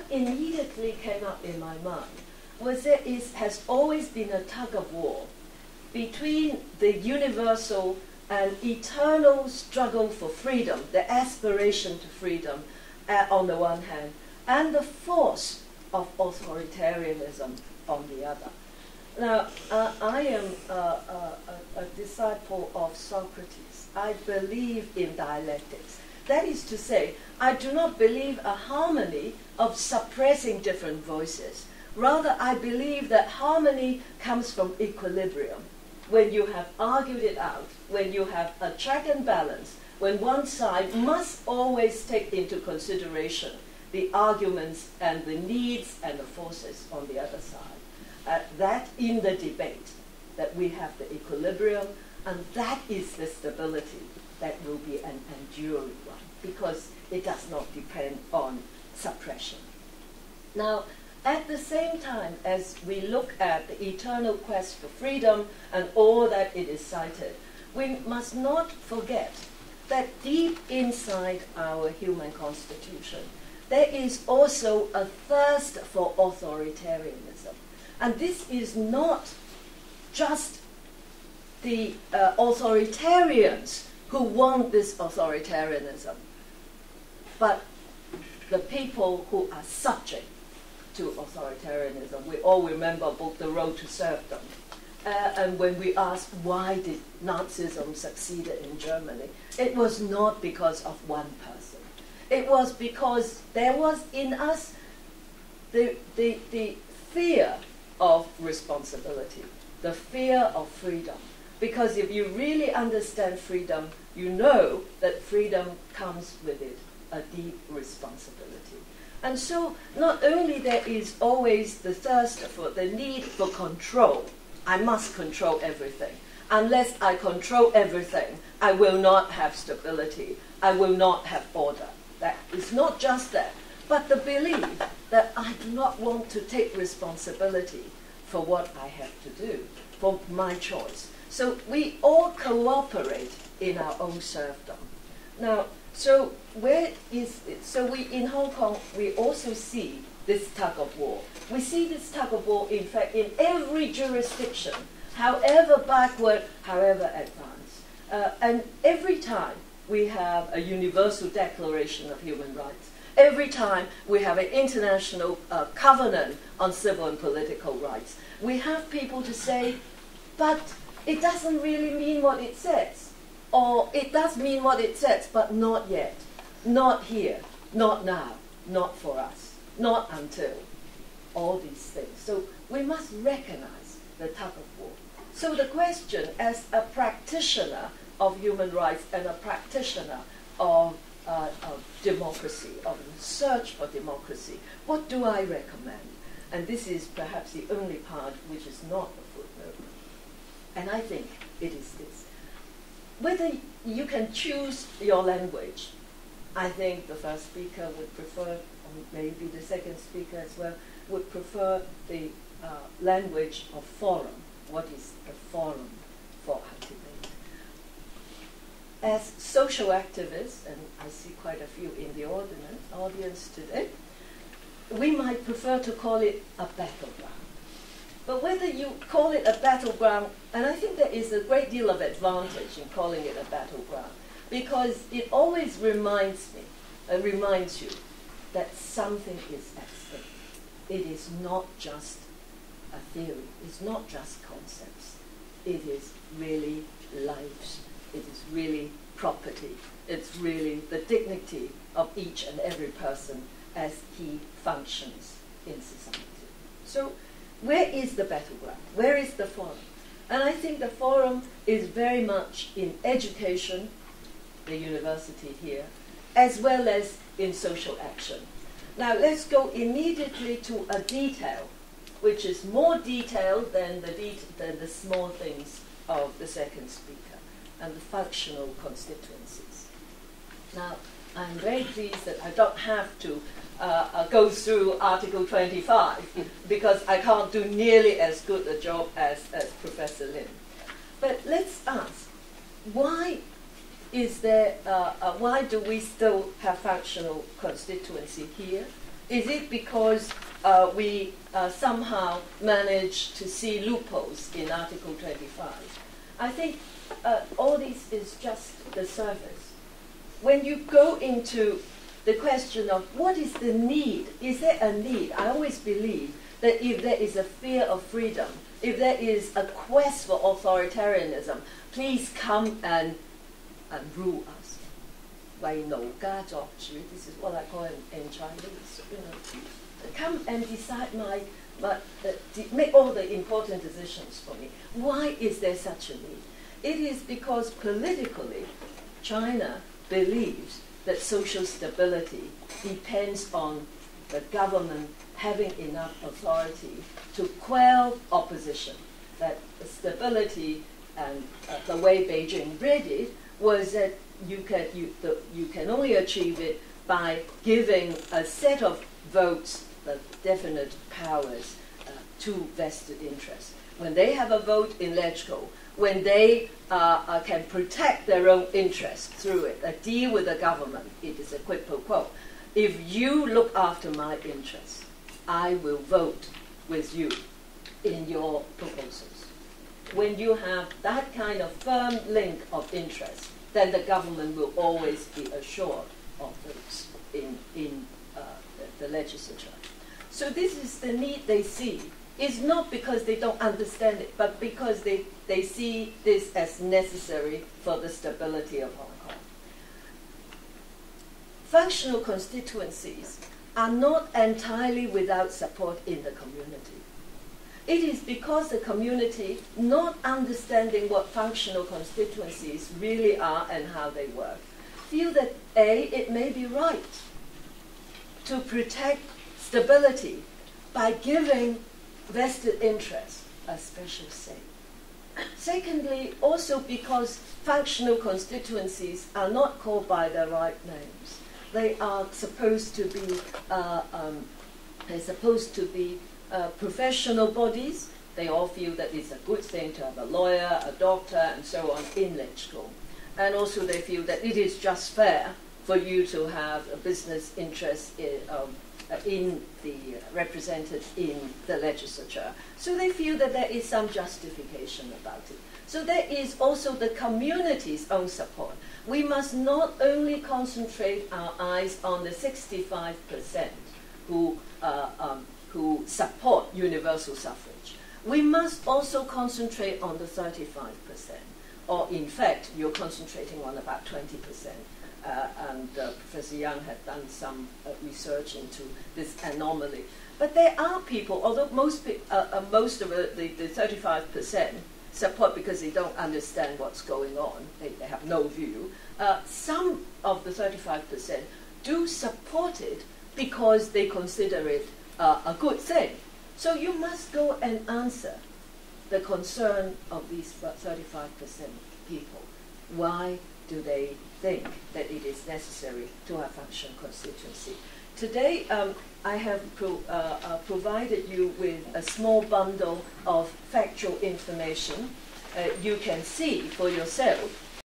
what immediately came up in my mind was there has always been a tug of war between the universal and eternal struggle for freedom, the aspiration to freedom on the one hand, and the force of authoritarianism on the other. Now, I am a disciple of Socrates. I believe in dialectics. That is to say, I do not believe a harmony of suppressing different voices. Rather, I believe that harmony comes from equilibrium. When you have argued it out, when you have a check and balance, when one side must always take into consideration the arguments and the needs and the forces on the other side. That in the debate, that we have the equilibrium, and that is the stability that will be an enduring one, because it does not depend on suppression. Now, at the same time as we look at the eternal quest for freedom and all that it is cited, we must not forget that deep inside our human constitution, there is also a thirst for authoritarianism. And this is not just the authoritarians who want this authoritarianism, but the people who are subject to authoritarianism. We all remember book The Road to Serfdom. And when we ask why did Nazism succeed in Germany, it was not because of one person. It was because there was in us the fear of responsibility, the fear of freedom. Because if you really understand freedom, you know that freedom comes with it a deep responsibility. And so not only there is always the thirst for the need for control, I must control everything. Unless I control everything, I will not have stability. I will not have order. That is not just that, but the belief that I do not want to take responsibility for what I have to do, for my choice. So we all cooperate in our own serfdom. Now, so where is it? So we in Hong Kong, we also see this tug of war. We see this tug of war, in fact, in every jurisdiction, however backward, however advanced. And every time we have a universal declaration of human rights, every time we have an international covenant on civil and political rights, we have people to say, but it doesn't really mean what it says. Or it does mean what it says, but not yet, not here, not now, not for us, not until. All these things. So we must recognize the tug of war. So the question, as a practitioner of human rights and a practitioner of democracy, of search for democracy, what do I recommend? And this is perhaps the only part which is not a footnote. And I think it is this. Whether you can choose your language, I think the first speaker would prefer, or maybe the second speaker as well, would prefer the language of forum. What is the forum for our debate? As social activists, and I see quite a few in the audience today, we might prefer to call it a battleground. But whether you call it a battleground, and I think there is a great deal of advantage in calling it a battleground, because it always reminds you that something is at stake. It is not just a theory, it's not just concepts. It is really lives, it is really property, it's really the dignity of each and every person as he functions in society. So where is the battleground? Where is the forum? And I think the forum is very much in education, the university here, as well as in social action. Now let's go immediately to a detail, which is more detailed than the small things of the second speaker, and the functional constituencies. Now, I'm very pleased that I don't have to go through Article 25 because I can't do nearly as good a job as Professor Lim. But let's ask, why is there? Why do we still have functional constituency here? Is it because we somehow managed to see loopholes in Article 25? I think all this is just the surface. When you go into the question of what is the need, is there a need? I always believe that if there is a fear of freedom, if there is a quest for authoritarianism, please come and rule us. 為奴家作主, this is what I call in Chinese. You know, come and decide make all the important decisions for me. Why is there such a need? It is because politically, China believes that social stability depends on the government having enough authority to quell opposition. That stability and the way Beijing read it was that you can only achieve it by giving a set of votes, definite powers to vested interests. When they have a vote in LegCo, when they can protect their own interests through it, a deal with the government, it is a quid pro quo. If you look after my interests, I will vote with you in your proposals. When you have that kind of firm link of interest, then the government will always be assured of votes in the legislature. So this is the need they see. It's not because they don't understand it, but because they see this as necessary for the stability of Hong Kong. Functional constituencies are not entirely without support in the community. It is because the community, not understanding what functional constituencies really are and how they work, feel that it may be right to protect stability by giving vested interests a special say. Secondly, also because functional constituencies are not called by their right names. They are supposed to be professional bodies. They all feel that it's a good thing to have a lawyer, a doctor, and so on in LegCo. And also they feel that it is just fair for you to have a business interest represented in the legislature. So they feel that there is some justification about it. So there is also the community's own support. We must not only concentrate our eyes on the 65% who support universal suffrage. We must also concentrate on the 35%. Or in fact, you're concentrating on about 20%. And Professor Young had done some research into this anomaly. But there are people, although most of the 35% support because they don't understand what's going on, they have no view, some of the 35% do support it because they consider it a good thing. So you must go and answer the concern of these 35% people. Why do they think that it is necessary to have functional constituency? Today, I have provided you with a small bundle of factual information. You can see for yourself